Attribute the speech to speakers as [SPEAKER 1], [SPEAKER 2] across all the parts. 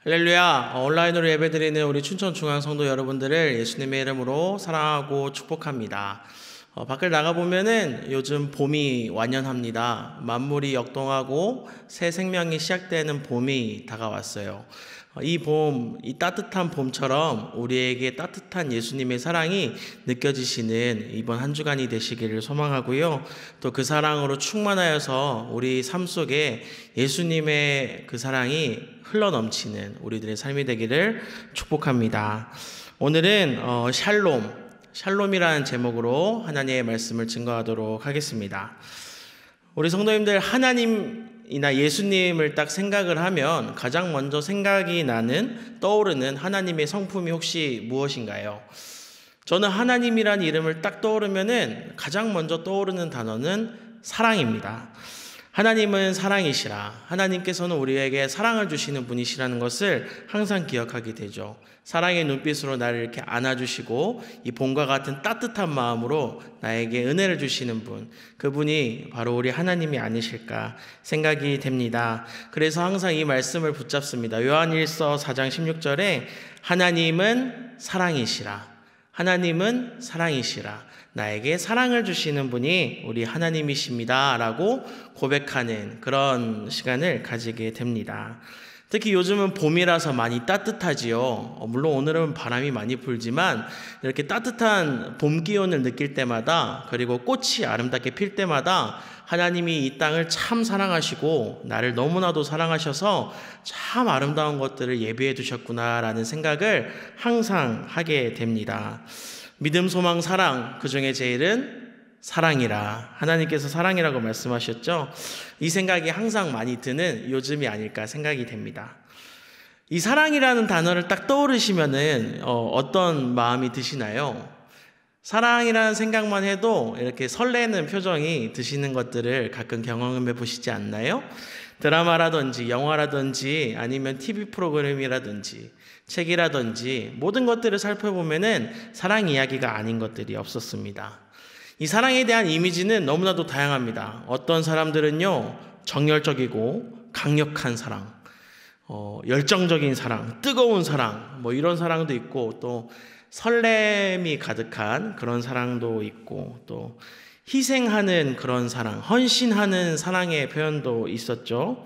[SPEAKER 1] 할렐루야. 온라인으로 예배드리는 우리 춘천중앙성도 여러분들을 예수님의 이름으로 사랑하고 축복합니다. 밖을 나가보면은 요즘 봄이 완연합니다. 만물이 역동하고 새 생명이 시작되는 봄이 다가왔어요. 이 봄, 이 따뜻한 봄처럼 우리에게 따뜻한 예수님의 사랑이 느껴지시는 이번 한 주간이 되시기를 소망하고요. 또 그 사랑으로 충만하여서 우리 삶 속에 예수님의 그 사랑이 흘러넘치는 우리들의 삶이 되기를 축복합니다. 오늘은 샬롬이라는 제목으로 하나님의 말씀을 증거하도록 하겠습니다. 우리 성도님들, 하나님이나 예수님을 딱 생각을 하면 가장 먼저 생각이 떠오르는 하나님의 성품이 혹시 무엇인가요? 저는 하나님이라는 이름을 딱 떠오르면은 가장 먼저 떠오르는 단어는 사랑입니다. 하나님은 사랑이시라. 하나님께서는 우리에게 사랑을 주시는 분이시라는 것을 항상 기억하게 되죠. 사랑의 눈빛으로 나를 이렇게 안아주시고 이 봄과 같은 따뜻한 마음으로 나에게 은혜를 주시는 분, 그분이 바로 우리 하나님이 아니실까 생각이 됩니다. 그래서 항상 이 말씀을 붙잡습니다. 요한일서 4장 16절에 하나님은 사랑이시라. 하나님은 사랑이시라. 나에게 사랑을 주시는 분이 우리 하나님이십니다 라고 고백하는 그런 시간을 가지게 됩니다. 특히 요즘은 봄이라서 많이 따뜻하지요. 물론 오늘은 바람이 많이 불지만 이렇게 따뜻한 봄 기온을 느낄 때마다, 그리고 꽃이 아름답게 필 때마다 하나님이 이 땅을 참 사랑하시고 나를 너무나도 사랑하셔서 참 아름다운 것들을 예비해 두셨구나라는 생각을 항상 하게 됩니다. 믿음, 소망, 사랑, 그 중에 제일은 사랑이라. 하나님께서 사랑이라고 말씀하셨죠. 이 생각이 항상 많이 드는 요즘이 아닐까 생각이 됩니다. 이 사랑이라는 단어를 딱 떠오르시면은 어떤 마음이 드시나요? 사랑이라는 생각만 해도 이렇게 설레는 표정이 드시는 것들을 가끔 경험해 보시지 않나요? 드라마라든지 영화라든지 아니면 TV 프로그램이라든지 책이라든지 모든 것들을 살펴보면은 사랑 이야기가 아닌 것들이 없었습니다. 이 사랑에 대한 이미지는 너무나도 다양합니다. 어떤 사람들은요, 정열적이고 강력한 사랑, 열정적인 사랑, 뜨거운 사랑, 이런 사랑도 있고, 또 설렘이 가득한 그런 사랑도 있고, 또 희생하는 그런 사랑, 헌신하는 사랑의 표현도 있었죠.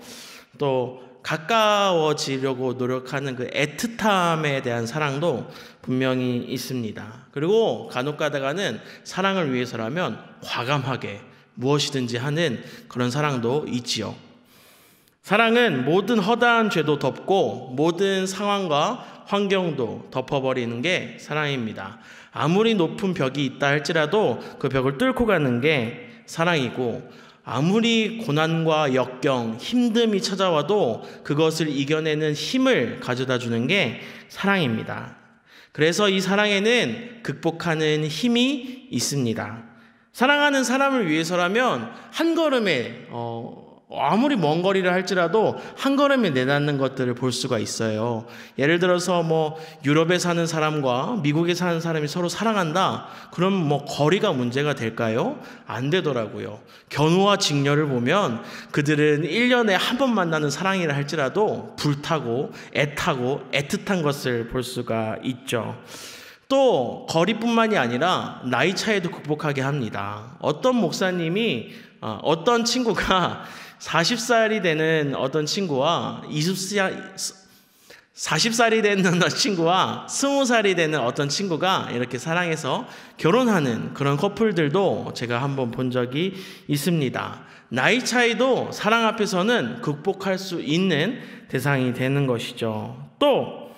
[SPEAKER 1] 또 가까워지려고 노력하는 그 애틋함에 대한 사랑도 분명히 있습니다. 그리고 간혹 가다가는 사랑을 위해서라면 과감하게 무엇이든지 하는 그런 사랑도 있지요. 사랑은 모든 허다한 죄도 덮고 모든 상황과 환경도 덮어버리는 게 사랑입니다. 아무리 높은 벽이 있다 할지라도 그 벽을 뚫고 가는 게 사랑이고, 아무리 고난과 역경, 힘듦이 찾아와도 그것을 이겨내는 힘을 가져다 주는 게 사랑입니다. 그래서 이 사랑에는 극복하는 힘이 있습니다. 사랑하는 사람을 위해서라면 한 걸음에 아무리 먼 거리를 할지라도 한 걸음에 내닿는 것들을 볼 수가 있어요. 예를 들어서 유럽에 사는 사람과 미국에 사는 사람이 서로 사랑한다. 그럼 거리가 문제가 될까요? 안 되더라고요. 견우와 직녀를 보면 그들은 1년에 한 번 만나는 사랑이라 할지라도 불타고 애타고 애틋한 것을 볼 수가 있죠. 또 거리뿐만이 아니라 나이 차이도 극복하게 합니다. 어떤 목사님이 어떤 친구가 40살이 되는 어떤 친구와 40살이 되는 친구와 20살이 되는 어떤 친구가 이렇게 사랑해서 결혼하는 그런 커플들도 제가 한번 본 적이 있습니다. 나이 차이도 사랑 앞에서는 극복할 수 있는 대상이 되는 것이죠. 또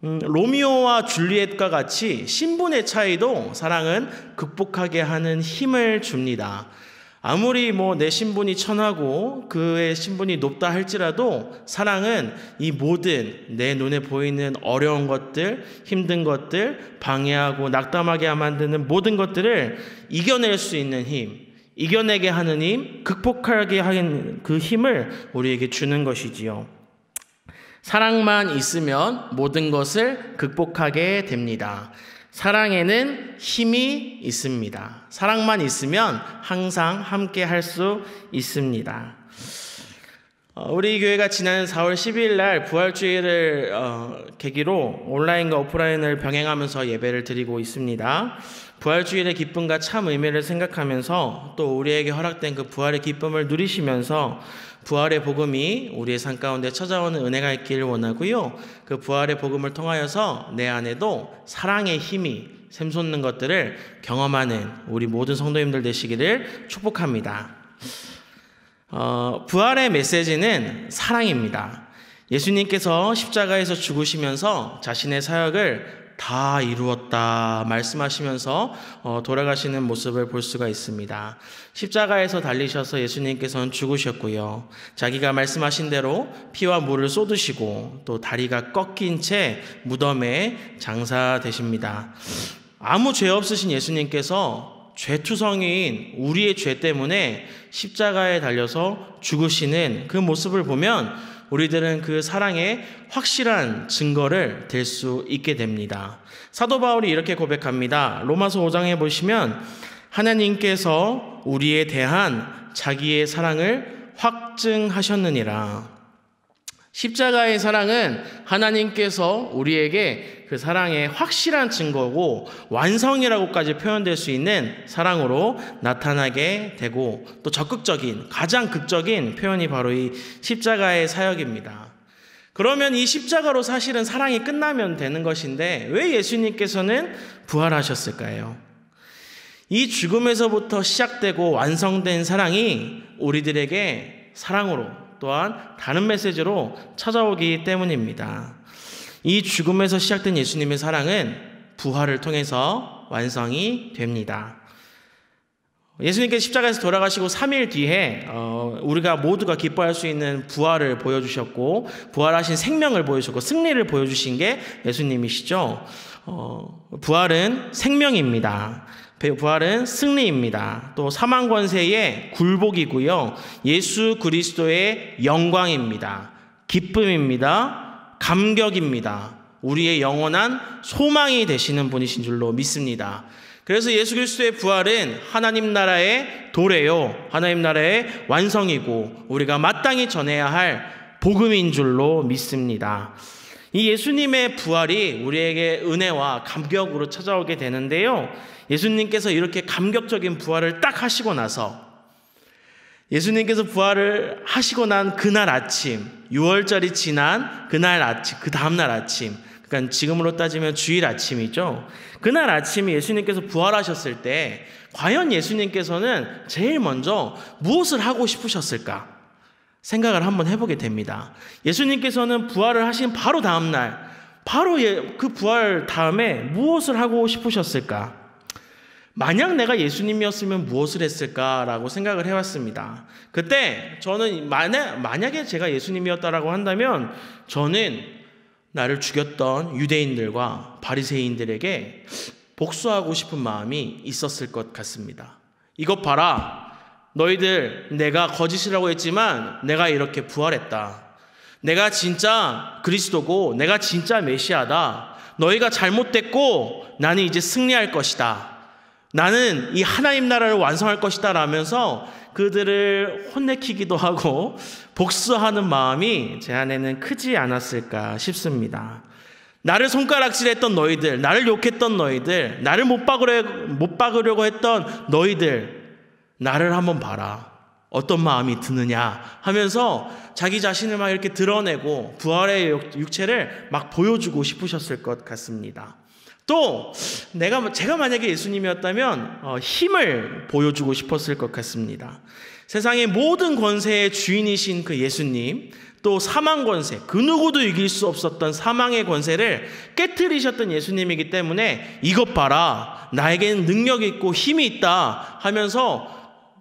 [SPEAKER 1] 로미오와 줄리엣과 같이 신분의 차이도 사랑은 극복하게 하는 힘을 줍니다. 아무리 내 신분이 천하고 그의 신분이 높다 할지라도 사랑은 이 모든 내 눈에 보이는 어려운 것들, 힘든 것들, 방해하고 낙담하게 만드는 모든 것들을 이겨낼 수 있는 힘, 이겨내게 하는 힘, 극복하게 하는 그 힘을 우리에게 주는 것이지요. 사랑만 있으면 모든 것을 극복하게 됩니다. 사랑에는 힘이 있습니다. 사랑만 있으면 항상 함께 할 수 있습니다. 우리 교회가 지난 4월 12일 날 부활주의를 계기로 온라인과 오프라인을 병행하면서 예배를 드리고 있습니다. 부활주일의 기쁨과 참 의미를 생각하면서 또 우리에게 허락된 그 부활의 기쁨을 누리시면서 부활의 복음이 우리의 삶 가운데 찾아오는 은혜가 있기를 원하고요. 그 부활의 복음을 통하여서 내 안에도 사랑의 힘이 샘솟는 것들을 경험하는 우리 모든 성도님들 되시기를 축복합니다. 부활의 메시지는 사랑입니다. 예수님께서 십자가에서 죽으시면서 자신의 사역을 다 이루었다 말씀하시면서 돌아가시는 모습을 볼 수가 있습니다. 십자가에서 달리셔서 예수님께서는 죽으셨고요. 자기가 말씀하신 대로 피와 물을 쏟으시고 또 다리가 꺾인 채 무덤에 장사되십니다. 아무 죄 없으신 예수님께서 죄투성이인 우리의 죄 때문에 십자가에 달려서 죽으시는 그 모습을 보면 우리들은 그 사랑의 확실한 증거를 될 수 있게 됩니다. 사도 바울이 이렇게 고백합니다. 로마서 5장에 보시면 하나님께서 우리에 대한 자기의 사랑을 확증하셨느니라. 십자가의 사랑은 하나님께서 우리에게 그 사랑의 확실한 증거고 완성이라고까지 표현될 수 있는 사랑으로 나타나게 되고 또 적극적인 가장 극적인 표현이 바로 이 십자가의 사역입니다. 그러면 이 십자가로 사실은 사랑이 끝나면 되는 것인데 왜 예수님께서는 부활하셨을까요? 이 죽음에서부터 시작되고 완성된 사랑이 우리들에게 사랑으로 또한 다른 메시지로 찾아오기 때문입니다. 이 죽음에서 시작된 예수님의 사랑은 부활을 통해서 완성이 됩니다. 예수님께서 십자가에서 돌아가시고 3일 뒤에 우리가 모두가 기뻐할 수 있는 부활을 보여주셨고 부활하신 생명을 보여주셨고 승리를 보여주신 게 예수님이시죠. 부활은 생명입니다. 부활은 승리입니다. 또 사망 권세의 굴복이고요. 예수 그리스도의 영광입니다. 기쁨입니다. 감격입니다. 우리의 영원한 소망이 되시는 분이신 줄로 믿습니다. 그래서 예수 그리스도의 부활은 하나님 나라의 도래요. 하나님 나라의 완성이고 우리가 마땅히 전해야 할 복음인 줄로 믿습니다. 이 예수님의 부활이 우리에게 은혜와 감격으로 찾아오게 되는데요. 예수님께서 이렇게 감격적인 부활을 딱 하시고 나서 예수님께서 부활을 하시고 난 그날 아침 6월절이 지난 그날 아침 그 다음날 아침 그러니까 지금으로 따지면 주일 아침이죠. 그날 아침에 예수님께서 부활하셨을 때 과연 예수님께서는 제일 먼저 무엇을 하고 싶으셨을까 생각을 한번 해보게 됩니다. 예수님께서는 부활을 하신 바로 다음날 바로 그 부활 다음에 무엇을 하고 싶으셨을까? 만약 내가 예수님이었으면 무엇을 했을까라고 생각을 해왔습니다. 그때 저는 만약에 제가 예수님이었다라고 한다면 저는 나를 죽였던 유대인들과 바리새인들에게 복수하고 싶은 마음이 있었을 것 같습니다. 이것 봐라. 너희들 내가 거짓이라고 했지만 내가 이렇게 부활했다. 내가 진짜 그리스도고 내가 진짜 메시아다. 너희가 잘못됐고 나는 이제 승리할 것이다. 나는 이 하나님 나라를 완성할 것이다 라면서 그들을 혼내키기도 하고 복수하는 마음이 제 안에는 크지 않았을까 싶습니다. 나를 손가락질했던 너희들, 나를 욕했던 너희들, 나를 못 박으려고 했던 너희들, 나를 한번 봐라. 어떤 마음이 드느냐 하면서 자기 자신을 막 이렇게 드러내고 부활의 육체를 막 보여주고 싶으셨을 것 같습니다. 또 제가 만약에 예수님이었다면 힘을 보여주고 싶었을 것 같습니다. 세상의 모든 권세의 주인이신 그 예수님, 또 사망 권세, 그 누구도 이길 수 없었던 사망의 권세를 깨트리셨던 예수님이기 때문에 이것 봐라, 나에게는 능력이 있고 힘이 있다 하면서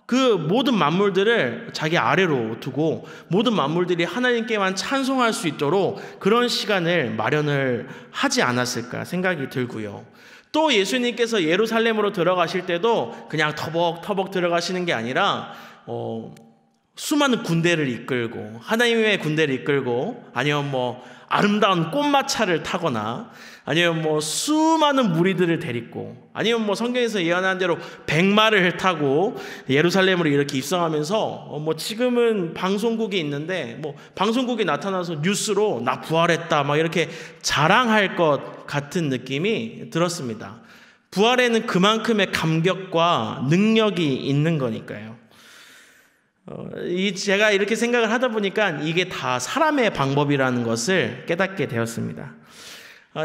[SPEAKER 1] 그 모든 만물들을 자기 아래로 두고 모든 만물들이 하나님께만 찬송할 수 있도록 그런 시간을 마련을 하지 않았을까 생각이 들고요. 또 예수님께서 예루살렘으로 들어가실 때도 그냥 터벅터벅 들어가시는 게 아니라 수많은 군대를 이끌고 하나님의 군대를 이끌고 아니면 아름다운 꽃마차를 타거나 아니면 수많은 무리들을 데리고 아니면 성경에서 예언한 대로 백마를 타고 예루살렘으로 이렇게 입성하면서 지금은 방송국이 있는데 방송국이 나타나서 뉴스로 나 부활했다 막 이렇게 자랑할 것 같은 느낌이 들었습니다. 부활에는 그만큼의 감격과 능력이 있는 거니까요. 제가 이렇게 생각을 하다 보니까 이게 다 사람의 방법이라는 것을 깨닫게 되었습니다.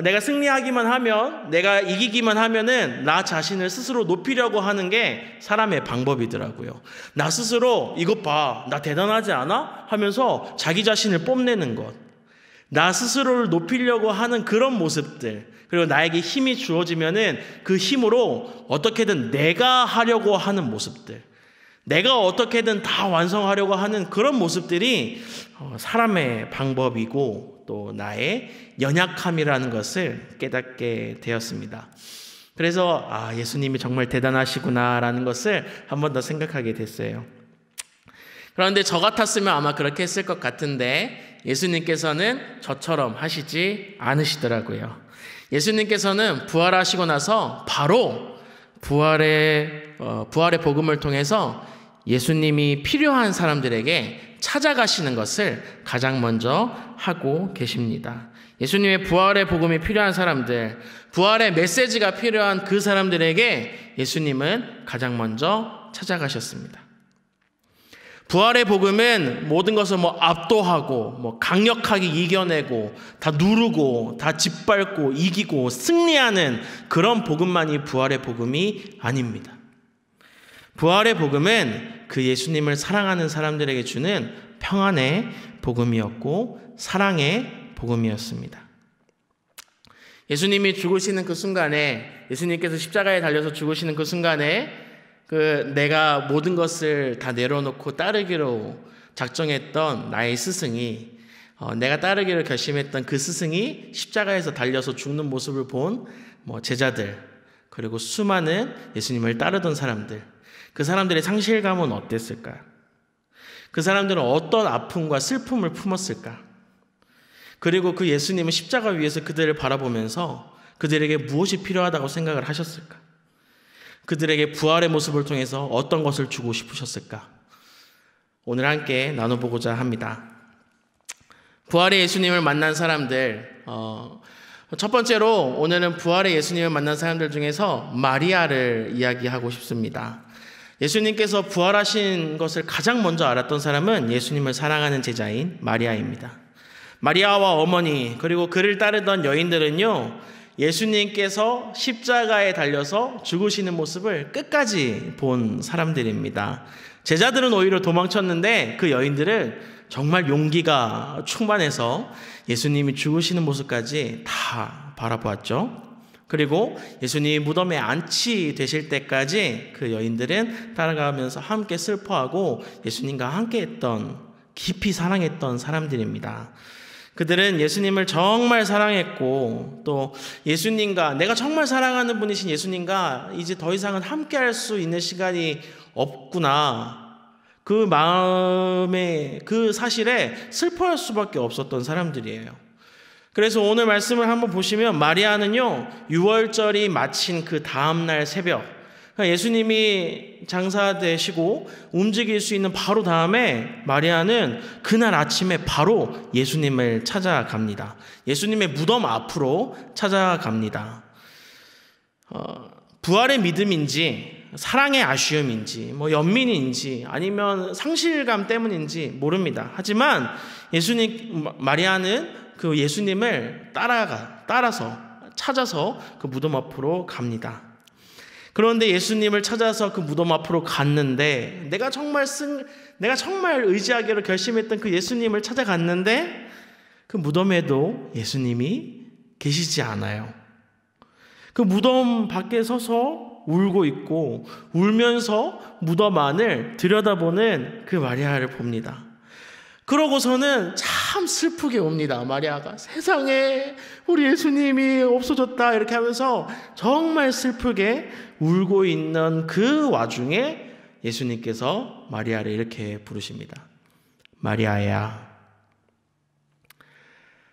[SPEAKER 1] 내가 승리하기만 하면, 내가 이기기만 하면은 나 자신을 스스로 높이려고 하는 게 사람의 방법이더라고요. 나 스스로 이것 봐, 나 대단하지 않아? 하면서 자기 자신을 뽐내는 것. 나 스스로를 높이려고 하는 그런 모습들. 그리고 나에게 힘이 주어지면은 그 힘으로 어떻게든 내가 하려고 하는 모습들. 내가 어떻게든 다 완성하려고 하는 그런 모습들이 사람의 방법이고 또 나의 연약함이라는 것을 깨닫게 되었습니다. 그래서 예수님이 정말 대단하시구나라는 것을 한 번 더 생각하게 됐어요. 그런데 저 같았으면 아마 그렇게 했을 것 같은데 예수님께서는 저처럼 하시지 않으시더라고요. 예수님께서는 부활하시고 나서 바로 부활의 복음을 통해서 예수님이 필요한 사람들에게 찾아가시는 것을 가장 먼저 하고 계십니다. 예수님의 부활의 복음이 필요한 사람들, 부활의 메시지가 필요한 그 사람들에게 예수님은 가장 먼저 찾아가셨습니다. 부활의 복음은 모든 것을 압도하고 강력하게 이겨내고 다 누르고 다 짓밟고 이기고 승리하는 그런 복음만이 부활의 복음이 아닙니다. 부활의 복음은 그 예수님을 사랑하는 사람들에게 주는 평안의 복음이었고 사랑의 복음이었습니다. 예수님이 죽으시는 그 순간에, 예수님께서 십자가에 달려서 죽으시는 그 순간에 내가 모든 것을 다 내려놓고 따르기로 작정했던 나의 스승이, 내가 따르기로 결심했던 그 스승이 십자가에서 달려서 죽는 모습을 본 제자들, 그리고 수많은 예수님을 따르던 사람들, 그 사람들의 상실감은 어땠을까? 그 사람들은 어떤 아픔과 슬픔을 품었을까? 그리고 그 예수님은 십자가 위에서 그들을 바라보면서 그들에게 무엇이 필요하다고 생각을 하셨을까? 그들에게 부활의 모습을 통해서 어떤 것을 주고 싶으셨을까? 오늘 함께 나눠보고자 합니다. 부활의 예수님을 만난 사람들, 첫 번째로 오늘은 부활의 예수님을 만난 사람들 중에서 마리아를 이야기하고 싶습니다. 예수님께서 부활하신 것을 가장 먼저 알았던 사람은 예수님을 사랑하는 제자인 마리아입니다. 마리아와 어머니 그리고 그를 따르던 여인들은요, 예수님께서 십자가에 달려서 죽으시는 모습을 끝까지 본 사람들입니다. 제자들은 오히려 도망쳤는데 그 여인들은 정말 용기가 충만해서 예수님이 죽으시는 모습까지 다 바라보았죠. 그리고 예수님이 무덤에 안치되실 때까지 그 여인들은 따라가면서 함께 슬퍼하고 예수님과 함께 했던, 깊이 사랑했던 사람들입니다. 그들은 예수님을 정말 사랑했고 또 예수님과, 내가 정말 사랑하는 분이신 예수님과 이제 더 이상은 함께 할 수 있는 시간이 없구나, 그 마음에, 그 사실에 슬퍼할 수밖에 없었던 사람들이에요. 그래서 오늘 말씀을 한번 보시면 마리아는요, 유월절이 마친 그 다음날 새벽, 예수님이 장사되시고 움직일 수 있는 바로 다음에 마리아는 그날 아침에 바로 예수님을 찾아갑니다. 예수님의 무덤 앞으로 찾아갑니다. 부활의 믿음인지 사랑의 아쉬움인지 연민인지 아니면 상실감 때문인지 모릅니다. 하지만 마리아는 그 예수님을 따라서 찾아서 그 무덤 앞으로 갑니다. 그런데 예수님을 찾아서 그 무덤 앞으로 갔는데 내가 정말 의지하기로 결심했던 그 예수님을 찾아갔는데 그 무덤에도 예수님이 계시지 않아요. 그 무덤 밖에 서서 울고 있고 울면서 무덤 안을 들여다보는 그 마리아를 봅니다. 그러고서는 참 슬프게 옵니다. 마리아가 세상에 우리 예수님이 없어졌다 이렇게 하면서 정말 슬프게 울고 있는 그 와중에 예수님께서 마리아를 이렇게 부르십니다. 마리아야.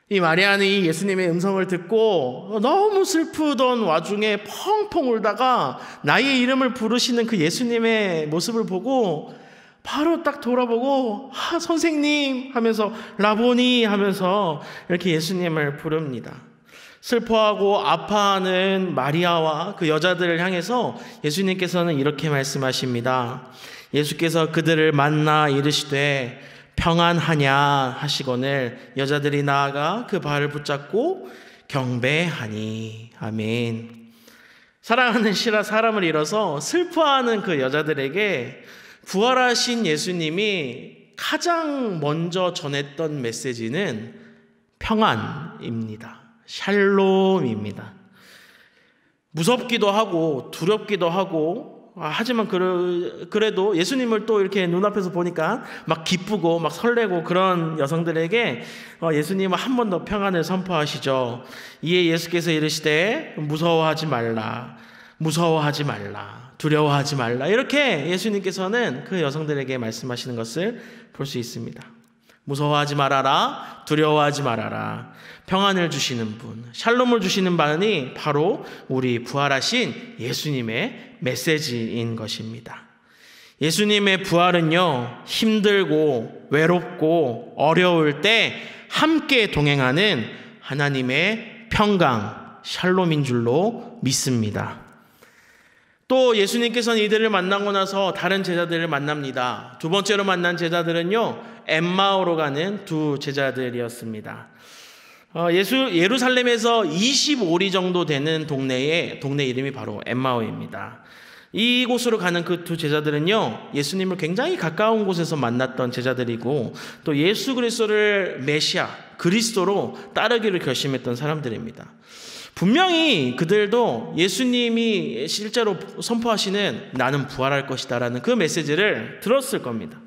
[SPEAKER 1] 이 마리아는 이 예수님의 음성을 듣고 너무 슬프던 와중에 펑펑 울다가 나의 이름을 부르시는 그 예수님의 모습을 보고 바로 딱 돌아보고 선생님 하면서 라보니 하면서 이렇게 예수님을 부릅니다. 슬퍼하고 아파하는 마리아와 그 여자들을 향해서 예수님께서는 이렇게 말씀하십니다. 예수께서 그들을 만나 이르시되 평안하냐 하시거늘 여자들이 나아가 그 발을 붙잡고 경배하니. 아멘. 사랑하는 사람을 잃어서 슬퍼하는 그 여자들에게 부활하신 예수님이 가장 먼저 전했던 메시지는 평안입니다. 샬롬입니다. 무섭기도 하고 두렵기도 하고 하지만 그래도 예수님을 또 이렇게 눈앞에서 보니까 막 기쁘고 막 설레고 그런 여성들에게 예수님은 한 번 더 평안을 선포하시죠. 이에 예수께서 이르시되 무서워하지 말라, 무서워하지 말라, 두려워하지 말라. 이렇게 예수님께서는 그 여성들에게 말씀하시는 것을 볼 수 있습니다. 무서워하지 말아라, 두려워하지 말아라. 평안을 주시는 분, 샬롬을 주시는 분이 바로 우리 부활하신 예수님의 메시지인 것입니다. 예수님의 부활은요, 힘들고 외롭고 어려울 때 함께 동행하는 하나님의 평강, 샬롬인 줄로 믿습니다. 또 예수님께서는 이들을 만나고 나서 다른 제자들을 만납니다. 두 번째로 만난 제자들은요, 엠마오로 가는 두 제자들이었습니다. 예루살렘에서 25리 정도 되는 동네 이름이 바로 엠마오입니다. 이곳으로 가는 그 두 제자들은요, 예수님을 굉장히 가까운 곳에서 만났던 제자들이고 또 예수 그리스도를 메시아, 그리스도로 따르기를 결심했던 사람들입니다. 분명히 그들도 예수님이 실제로 선포하시는 나는 부활할 것이다 라는 그 메시지를 들었을 겁니다.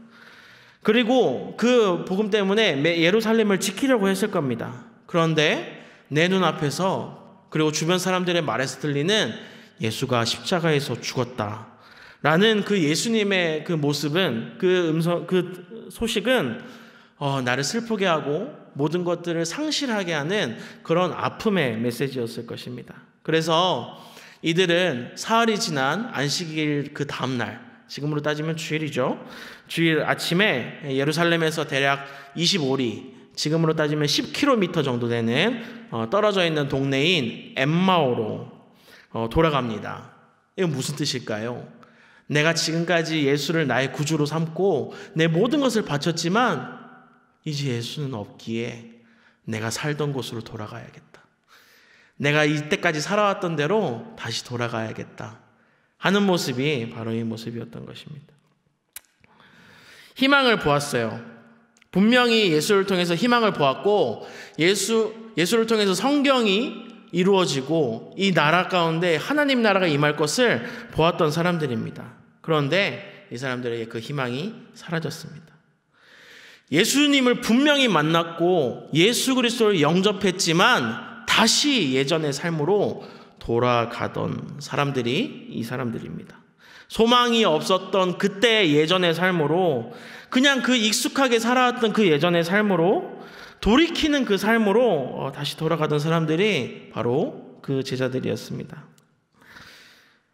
[SPEAKER 1] 그리고 그 복음 때문에 예루살렘을 지키려고 했을 겁니다. 그런데 내 눈앞에서 그리고 주변 사람들의 말에서 들리는 예수가 십자가에서 죽었다 라는 그 예수님의 그 모습은, 그 소식은 나를 슬프게 하고 모든 것들을 상실하게 하는 그런 아픔의 메시지였을 것입니다. 그래서 이들은 사흘이 지난 안식일 그 다음날, 지금으로 따지면 주일이죠. 주일 아침에 예루살렘에서 대략 25리, 지금으로 따지면 10km 정도 되는 떨어져 있는 동네인 엠마오로 돌아갑니다. 이건 무슨 뜻일까요? 내가 지금까지 예수를 나의 구주로 삼고 내 모든 것을 바쳤지만 이제 예수는 없기에 내가 살던 곳으로 돌아가야겠다. 내가 이때까지 살아왔던 대로 다시 돌아가야겠다 하는 모습이 바로 이 모습이었던 것입니다. 희망을 보았어요. 분명히 예수를 통해서 희망을 보았고 예수를 통해서 성경이 이루어지고 이 나라 가운데 하나님 나라가 임할 것을 보았던 사람들입니다. 그런데 이 사람들에게 그 희망이 사라졌습니다. 예수님을 분명히 만났고 예수 그리스도를 영접했지만 다시 예전의 삶으로 돌아가던 사람들이 이 사람들입니다. 소망이 없었던 그때의 예전의 삶으로, 그냥 그 익숙하게 살아왔던 그 예전의 삶으로 돌이키는 그 삶으로 다시 돌아가던 사람들이 바로 그 제자들이었습니다.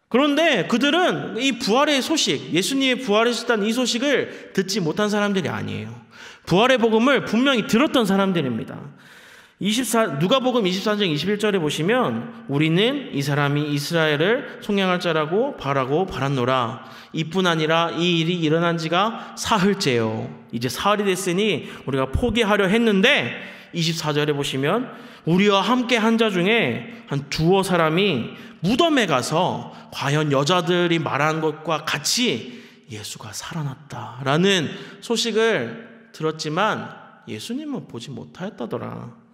[SPEAKER 1] 그런데 그들은 이 부활의 소식, 예수님의 부활하셨다는 이 소식을 듣지 못한 사람들이 아니에요. 부활의 복음을 분명히 들었던 사람들입니다. 누가복음 24장 21절에 보시면 우리는 이 사람이 이스라엘을 속량할 자라고 바랐노라. 이뿐 아니라 이 일이 일어난 지가 사흘째요. 이제 사흘이 됐으니 우리가 포기하려 했는데 24절에 보시면 우리와 함께 한 자 중에 한 두어 사람이 무덤에 가서 과연 여자들이 말한 것과 같이 예수가 살아났다라는 소식을 들었지만 예수님은 보지 못하였다더라.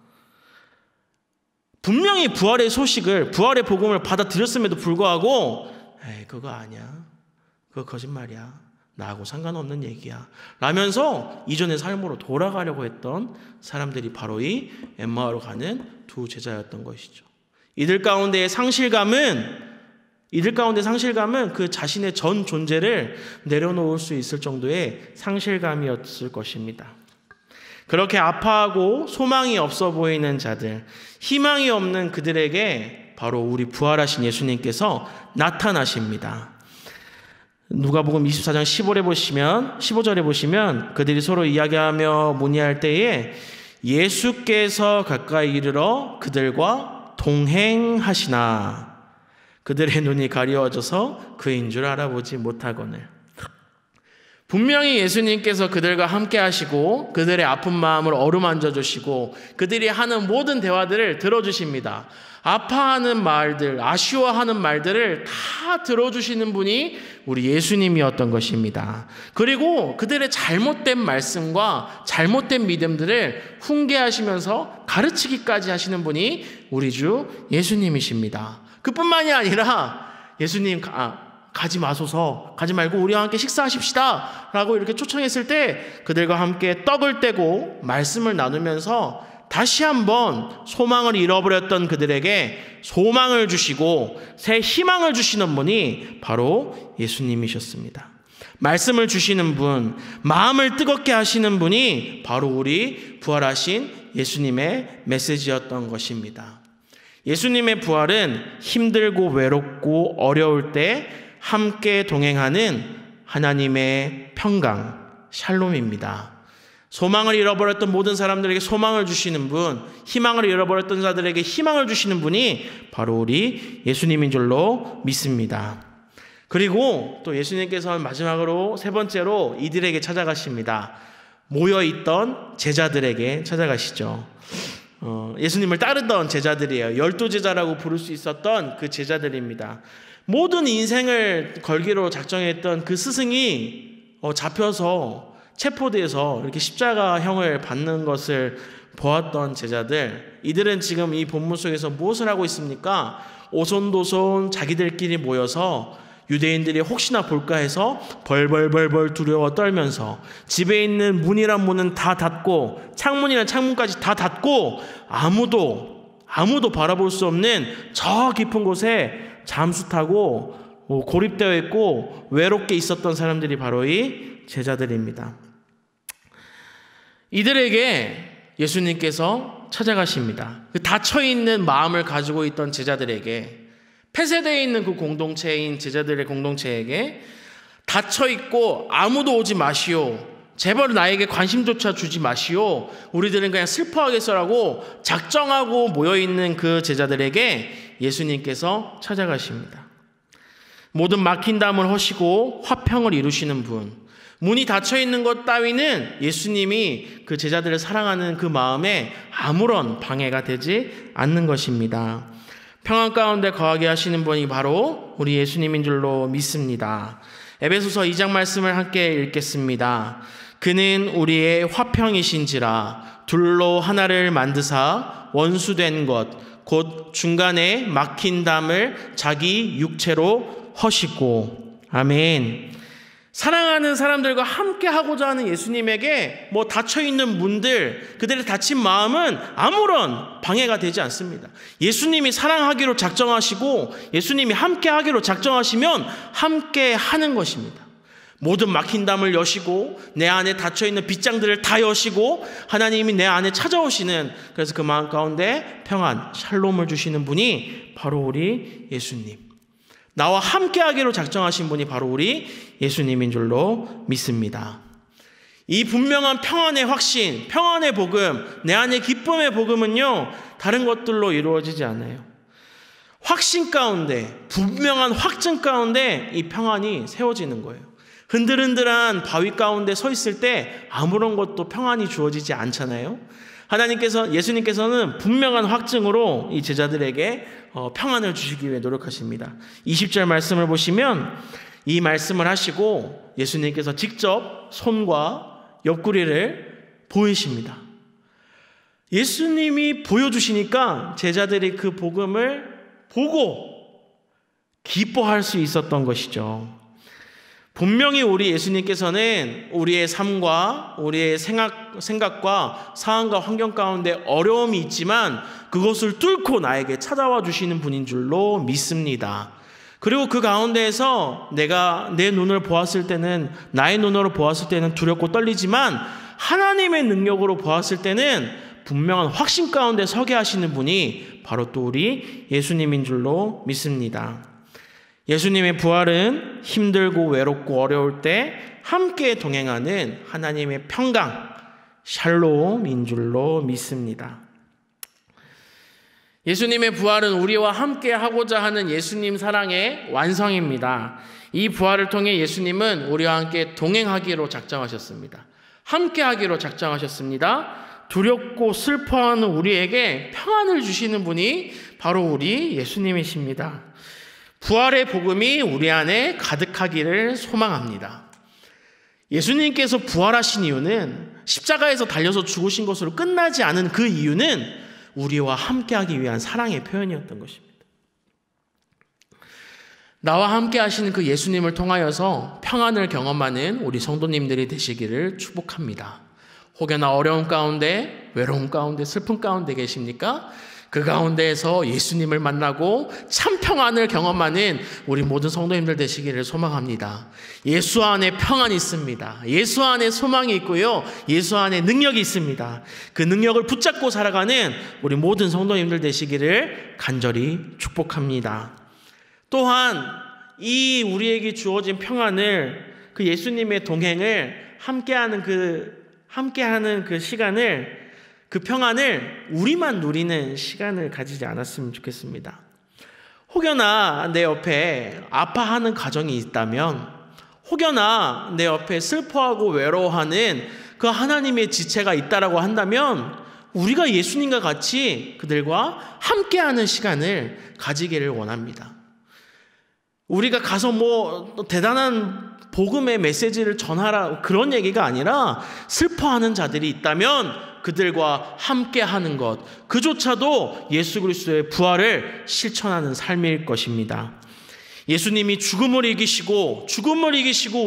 [SPEAKER 1] 분명히 부활의 소식을, 부활의 복음을 받아들였음에도 불구하고 에이 그거 아니야, 그거 거짓말이야, 나하고 상관없는 얘기야 라면서 이전의 삶으로 돌아가려고 했던 사람들이 바로 이 엠마오로 가는 두 제자였던 것이죠. 이들 가운데의 상실감은 이들 가운데 상실감은 그 자신의 전 존재를 내려놓을 수 있을 정도의 상실감이었을 것입니다. 그렇게 아파하고 소망이 없어 보이는 자들, 희망이 없는 그들에게 바로 우리 부활하신 예수님께서 나타나십니다. 누가복음 24장 15절에 보시면 그들이 서로 이야기하며 문의할 때에 예수께서 가까이 이르러 그들과 동행하시나 그들의 눈이 가리워져서 그인 줄 알아보지 못하거늘. 분명히 예수님께서 그들과 함께 하시고 그들의 아픈 마음을 어루만져 주시고 그들이 하는 모든 대화들을 들어주십니다. 아파하는 말들, 아쉬워하는 말들을 다 들어주시는 분이 우리 예수님이었던 것입니다. 그리고 그들의 잘못된 말씀과 잘못된 믿음들을 훈계하시면서 가르치기까지 하시는 분이 우리 주 예수님이십니다. 그뿐만이 아니라 예수님 가지 마소서, 가지 말고 우리와 함께 식사하십시다 라고 이렇게 초청했을 때 그들과 함께 떡을 떼고 말씀을 나누면서 다시 한번 소망을 잃어버렸던 그들에게 소망을 주시고 새 희망을 주시는 분이 바로 예수님이셨습니다. 말씀을 주시는 분, 마음을 뜨겁게 하시는 분이 바로 우리 부활하신 예수님의 메시지였던 것입니다. 예수님의 부활은 힘들고 외롭고 어려울 때 함께 동행하는 하나님의 평강, 샬롬입니다. 소망을 잃어버렸던 모든 사람들에게 소망을 주시는 분, 희망을 잃어버렸던 자들에게 희망을 주시는 분이 바로 우리 예수님인 줄로 믿습니다. 그리고 또 예수님께서는 마지막으로 세 번째로 이들에게 찾아가십니다. 모여있던 제자들에게 찾아가시죠. 예수님을 따르던 제자들이에요. 12제자라고 부를 수 있었던 그 제자들입니다. 모든 인생을 걸기로 작정했던 그 스승이 잡혀서 체포돼서 이렇게 십자가형을 받는 것을 보았던 제자들, 이들은 지금 이 본문 속에서 무엇을 하고 있습니까? 오손도손 자기들끼리 모여서 유대인들이 혹시나 볼까 해서 벌벌벌벌 두려워 떨면서 집에 있는 문이란 문은 다 닫고 창문이란 창문까지 다 닫고 아무도 바라볼 수 없는 저 깊은 곳에 잠수 타고 고립되어 있고 외롭게 있었던 사람들이 바로 이 제자들입니다. 이들에게 예수님께서 찾아가십니다. 그 닫혀있는 마음을 가지고 있던 제자들에게, 폐쇄되어 있는 그 공동체인 제자들의 공동체에게 닫혀있고 아무도 오지 마시오, 제발 나에게 관심조차 주지 마시오, 우리들은 그냥 슬퍼하겠어라고 작정하고 모여있는 그 제자들에게 예수님께서 찾아가십니다. 모든 막힌 담을 허시고 화평을 이루시는 분, 문이 닫혀있는 것 따위는 예수님이 그 제자들을 사랑하는 그 마음에 아무런 방해가 되지 않는 것입니다. 평안 가운데 거하게 하시는 분이 바로 우리 예수님인 줄로 믿습니다. 에베소서 2장 말씀을 함께 읽겠습니다. 그는 우리의 화평이신지라 둘로 하나를 만드사 원수된 것 곧 중간에 막힌 담을 자기 육체로 허시고. 아멘. 사랑하는 사람들과 함께 하고자 하는 예수님에게 닫혀있는 문들, 그들의 닫힌 마음은 아무런 방해가 되지 않습니다. 예수님이 사랑하기로 작정하시고 예수님이 함께 하기로 작정하시면 함께 하는 것입니다. 모든 막힌 담을 여시고 내 안에 닫혀있는 빗장들을 다 여시고 하나님이 내 안에 찾아오시는, 그래서 그 마음 가운데 평안, 샬롬을 주시는 분이 바로 우리 예수님, 나와 함께하기로 작정하신 분이 바로 우리 예수님인 줄로 믿습니다. 이 분명한 평안의 확신, 평안의 복음, 내 안의 기쁨의 복음은요, 다른 것들로 이루어지지 않아요. 확신 가운데, 분명한 확증 가운데 이 평안이 세워지는 거예요. 흔들흔들한 바위 가운데 서 있을 때 아무런 것도 평안이 주어지지 않잖아요. 예수님께서는 분명한 확증으로 이 제자들에게 평안을 주시기 위해 노력하십니다. 20절 말씀을 보시면 이 말씀을 하시고 예수님께서 직접 손과 옆구리를 보이십니다. 예수님이 보여주시니까 제자들이 그 복음을 보고 기뻐할 수 있었던 것이죠. 분명히 우리 예수님께서는 우리의 삶과 우리의 생각과 상황과 환경 가운데 어려움이 있지만 그것을 뚫고 나에게 찾아와 주시는 분인 줄로 믿습니다. 그리고 그 가운데에서 내가 내 눈을 보았을 때는, 나의 눈으로 보았을 때는 두렵고 떨리지만 하나님의 능력으로 보았을 때는 분명한 확신 가운데 서게 하시는 분이 바로 또 우리 예수님인 줄로 믿습니다. 예수님의 부활은 힘들고 외롭고 어려울 때 함께 동행하는 하나님의 평강, 샬롬인 줄로 믿습니다. 예수님의 부활은 우리와 함께 하고자 하는 예수님 사랑의 완성입니다. 이 부활을 통해 예수님은 우리와 함께 동행하기로 작정하셨습니다. 함께 하기로 작정하셨습니다. 두렵고 슬퍼하는 우리에게 평안을 주시는 분이 바로 우리 예수님이십니다. 부활의 복음이 우리 안에 가득하기를 소망합니다. 예수님께서 부활하신 이유는, 십자가에서 달려서 죽으신 것으로 끝나지 않은 그 이유는 우리와 함께하기 위한 사랑의 표현이었던 것입니다. 나와 함께 하시는 그 예수님을 통하여서 평안을 경험하는 우리 성도님들이 되시기를 축복합니다. 혹여나 어려움 가운데, 외로움 가운데, 슬픔 가운데 계십니까? 그 가운데에서 예수님을 만나고 참 평안을 경험하는 우리 모든 성도님들 되시기를 소망합니다. 예수 안에 평안이 있습니다. 예수 안에 소망이 있고요. 예수 안에 능력이 있습니다. 그 능력을 붙잡고 살아가는 우리 모든 성도님들 되시기를 간절히 축복합니다. 또한 이 우리에게 주어진 평안을, 그 예수님의 동행을 함께하는 그 시간을, 그 평안을 우리만 누리는 시간을 가지지 않았으면 좋겠습니다. 혹여나 내 옆에 아파하는 가정이 있다면, 혹여나 내 옆에 슬퍼하고 외로워하는 그 하나님의 지체가 있다라고 한다면 우리가 예수님과 같이 그들과 함께하는 시간을 가지기를 원합니다. 우리가 가서 대단한 복음의 메시지를 전하라, 그런 얘기가 아니라 슬퍼하는 자들이 있다면 그들과 함께하는 것, 그조차도 예수 그리스도의 부활을 실천하는 삶일 것입니다. 예수님이 죽음을 이기시고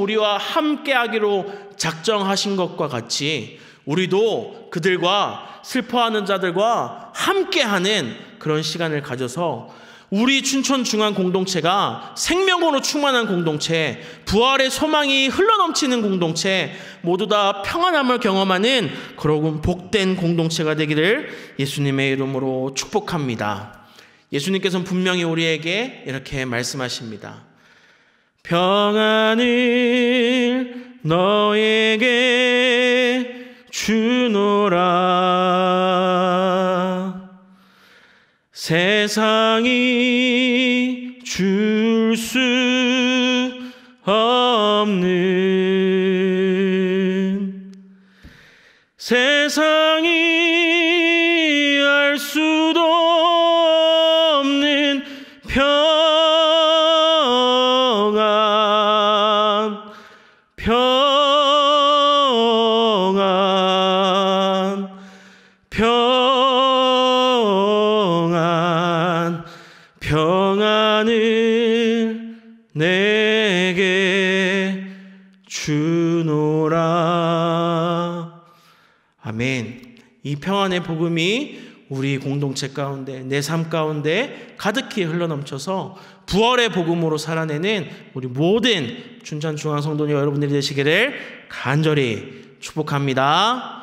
[SPEAKER 1] 우리와 함께하기로 작정하신 것과 같이 우리도 그들과, 슬퍼하는 자들과 함께하는 그런 시간을 가져서 우리 춘천중앙 공동체가 생명으로 충만한 공동체, 부활의 소망이 흘러넘치는 공동체, 모두 다 평안함을 경험하는 그런 복된 공동체가 되기를 예수님의 이름으로 축복합니다. 예수님께서는 분명히 우리에게 이렇게 말씀하십니다. 평안을 너에게 주노라. 세상이 줄 수 없는, 세상이 알 수도 없는 평안, 평안, 평안, 평안을 내게 주노라. 아멘. 이 평안의 복음이 우리 공동체 가운데, 내 삶 가운데 가득히 흘러넘쳐서 부활의 복음으로 살아내는 우리 모든 춘천중앙 성도님 여러분들이 되시기를 간절히 축복합니다.